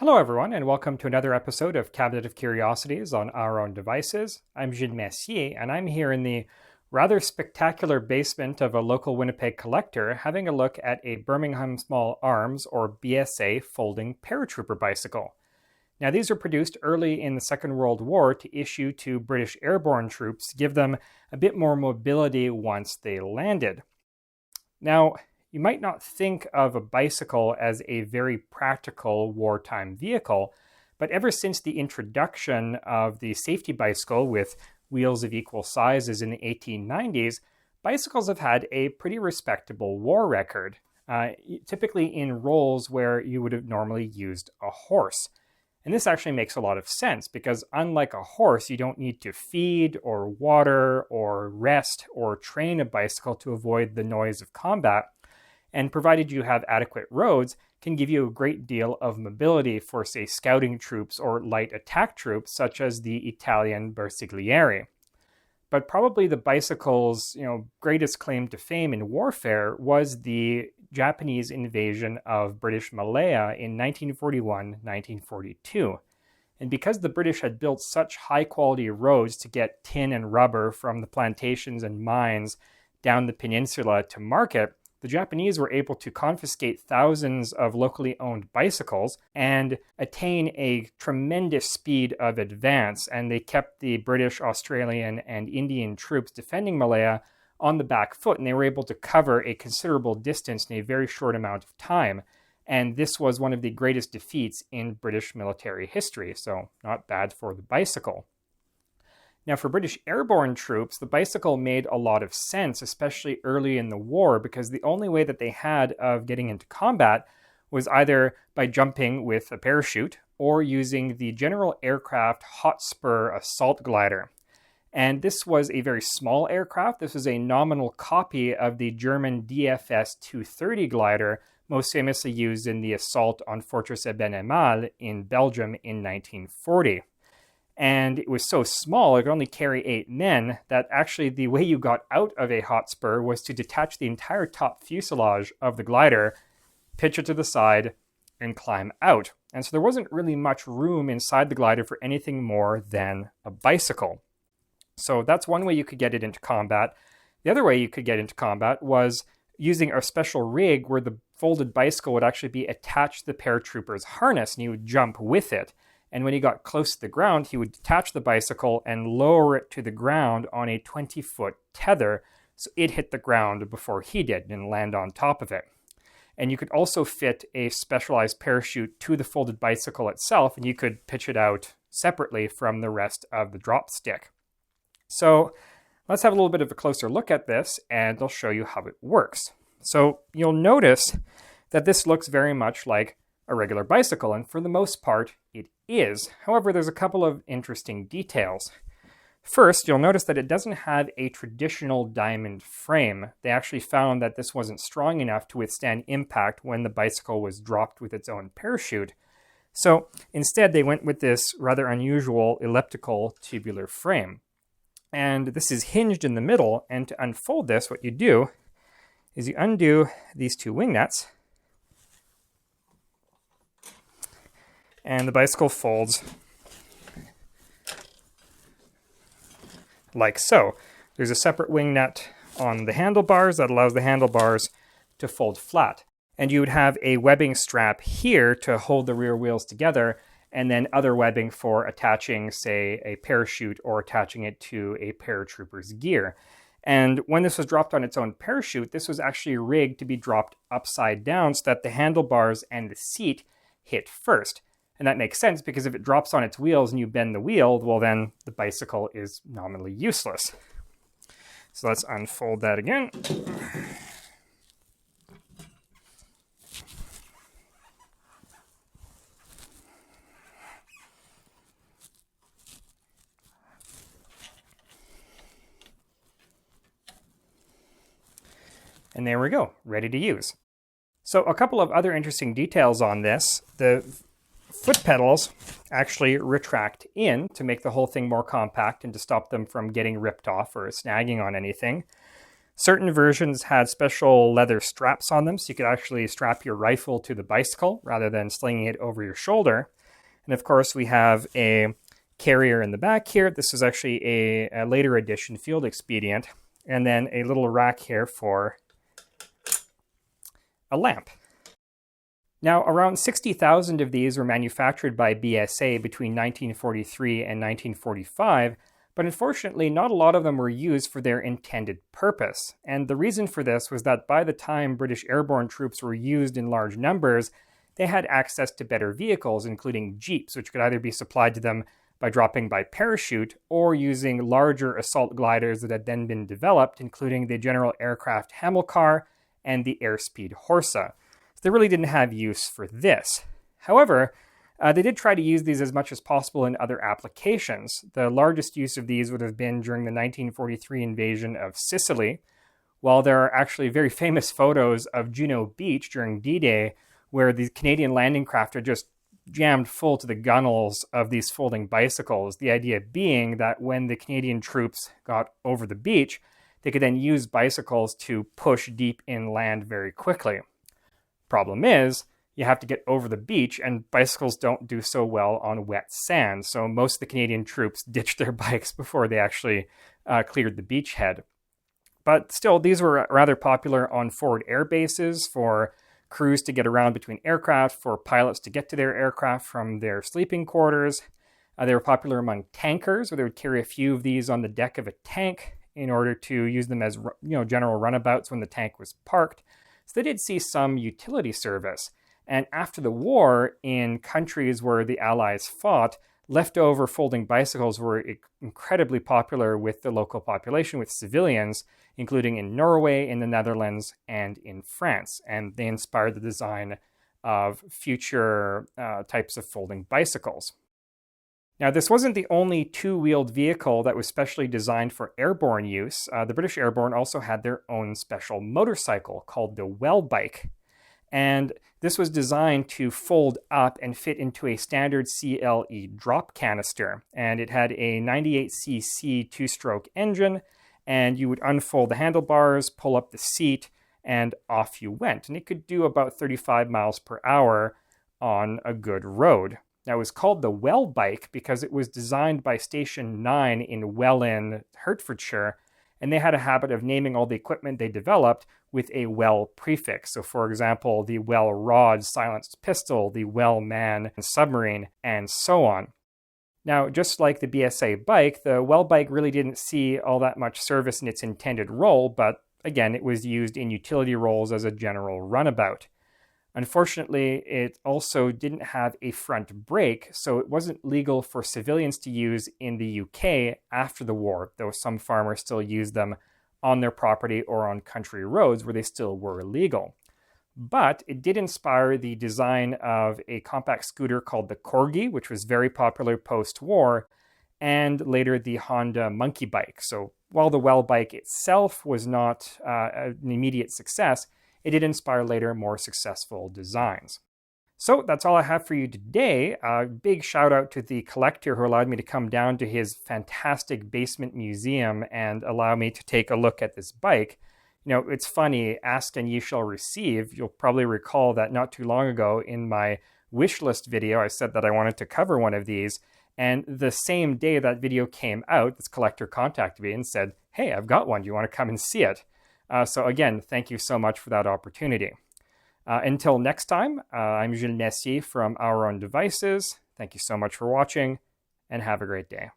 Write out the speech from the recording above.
Hello everyone, and welcome to another episode of Cabinet of Curiosities on Our Own Devices. I'm Gilles Messier, and I'm here in the rather spectacular basement of a local Winnipeg collector having a look at a Birgmingham Small Arms, or BSA, folding paratrooper bicycle. Now, these were produced early in the Second World War to issue to British airborne troops to give them a bit more mobility once they landed. Now, you might not think of a bicycle as a very practical wartime vehicle, but ever since the introduction of the safety bicycle with wheels of equal sizes in the 1890s, bicycles have had a pretty respectable war record, typically in roles where you would have normally used a horse. And this actually makes a lot of sense because unlike a horse, you don't need to feed or water or rest or train a bicycle to avoid the noise of combat. And provided you have adequate roads, can give you a great deal of mobility for, say, scouting troops or light attack troops, such as the Italian Bersaglieri. But probably the bicycle's greatest claim to fame in warfare was the Japanese invasion of British Malaya in 1941-1942. And because the British had built such high-quality roads to get tin and rubber from the plantations and mines down the peninsula to market, the Japanese were able to confiscate thousands of locally owned bicycles and attain a tremendous speed of advance, and they kept the British, Australian, and Indian troops defending Malaya on the back foot, and they were able to cover a considerable distance in a very short amount of time. And this was one of the greatest defeats in British military history, so not bad for the bicycle. Now, for British airborne troops, the bicycle made a lot of sense, especially early in the war, because the only way that they had of getting into combat was either by jumping with a parachute or using the General Aircraft Hotspur assault glider. And this was a very small aircraft. This was a nominal copy of the German DFS 230 glider, most famously used in the assault on Fortress Eben-Emael in Belgium in 1940. And it was so small, it could only carry 8 men, that actually the way you got out of a Hotspur was to detach the entire top fuselage of the glider, pitch it to the side, and climb out. And so there wasn't really much room inside the glider for anything more than a bicycle. So that's one way you could get it into combat. The other way you could get into combat was using a special rig where the folded bicycle would actually be attached to the paratrooper's harness, and he would jump with it. And when he got close to the ground, he would detach the bicycle and lower it to the ground on a 20-foot tether, so it hit the ground before he did and land on top of it. And you could also fit a specialized parachute to the folded bicycle itself, and you could pitch it out separately from the rest of the drop stick. So let's have a little bit of a closer look at this, and I'll show you how it works. So you'll notice that this looks very much like a regular bicycle, and for the most part, it is. However, there's a couple of interesting details. First, you'll notice that it doesn't have a traditional diamond frame. They actually found that this wasn't strong enough to withstand impact when the bicycle was dropped with its own parachute. So instead, they went with this rather unusual elliptical tubular frame. And this is hinged in the middle, and to unfold this, what you do is you undo these two wing nuts, and the bicycle folds like so. There's a separate wing nut on the handlebars that allows the handlebars to fold flat. And you would have a webbing strap here to hold the rear wheels together, and then other webbing for attaching, say, a parachute or attaching it to a paratrooper's gear. And when this was dropped on its own parachute, this was actually rigged to be dropped upside down so that the handlebars and the seat hit first. And that makes sense because if it drops on its wheels and you bend the wheel, well then the bicycle is nominally useless. So let's unfold that again. And there we go, ready to use. So a couple of other interesting details on this. The foot pedals actually retract in to make the whole thing more compact and to stop them from getting ripped off or snagging on anything. Certain versions had special leather straps on them, so you could actually strap your rifle to the bicycle rather than slinging it over your shoulder. And of course, we have a carrier in the back here. This is actually a later edition field expedient. And then a little rack here for a lamp. Now, around 60,000 of these were manufactured by BSA between 1943 and 1945, but unfortunately, not a lot of them were used for their intended purpose. And the reason for this was that by the time British airborne troops were used in large numbers, they had access to better vehicles, including jeeps, which could either be supplied to them by dropping by parachute or using larger assault gliders that had then been developed, including the General Aircraft Hamilcar and the Airspeed Horsa. So they really didn't have use for this. However, they did try to use these as much as possible in other applications. The largest use of these would have been during the 1943 invasion of Sicily, while there are actually very famous photos of Juno Beach during D-Day where the Canadian landing craft are just jammed full to the gunnels of these folding bicycles, the idea being that when the Canadian troops got over the beach, they could then use bicycles to push deep inland very quickly. Problem is, you have to get over the beach, and bicycles don't do so well on wet sand, so most of the Canadian troops ditched their bikes before they actually cleared the beachhead. But still, these were rather popular on forward air bases for crews to get around between aircraft, for pilots to get to their aircraft from their sleeping quarters. They were popular among tankers, where they would carry a few of these on the deck of a tank in order to use them as general runabouts when the tank was parked. So they did see some utility service. And after the war, in countries where the Allies fought, leftover folding bicycles were incredibly popular with the local population, with civilians, including in Norway, in the Netherlands, and in France. And they inspired the design of future types of folding bicycles. Now, this wasn't the only two-wheeled vehicle that was specially designed for airborne use. The British Airborne also had their own special motorcycle called the Well Bike. And this was designed to fold up and fit into a standard CLE drop canister. And it had a 98cc two-stroke engine, and you would unfold the handlebars, pull up the seat, and off you went. And it could do about 35 miles per hour on a good road. Now, it was called the Well Bike because it was designed by Station 9 in Welwyn, Hertfordshire, and they had a habit of naming all the equipment they developed with a Well prefix. So, for example, the Well Rod silenced pistol, the Well Man submarine, and so on. Now, just like the BSA bike, the Well Bike really didn't see all that much service in its intended role, but again, it was used in utility roles as a general runabout. Unfortunately, it also didn't have a front brake, so it wasn't legal for civilians to use in the UK after the war, though some farmers still used them on their property or on country roads where they still were legal. But it did inspire the design of a compact scooter called the Corgi, which was very popular post-war, and later the Honda Monkey Bike. So while the Well Bike itself was not an immediate success, it did inspire later more successful designs. So that's all I have for you today. A big shout out to the collector who allowed me to come down to his fantastic basement museum and allow me to take a look at this bike. You know, it's funny, ask and ye shall receive. You'll probably recall that not too long ago in my wish list video, I said that I wanted to cover one of these. And the same day that video came out, this collector contacted me and said, "Hey, I've got one. Do you want to come and see it?" So again, thank you so much for that opportunity. Until next time, I'm Gilles Messier from Our Own Devices. Thank you so much for watching, and have a great day.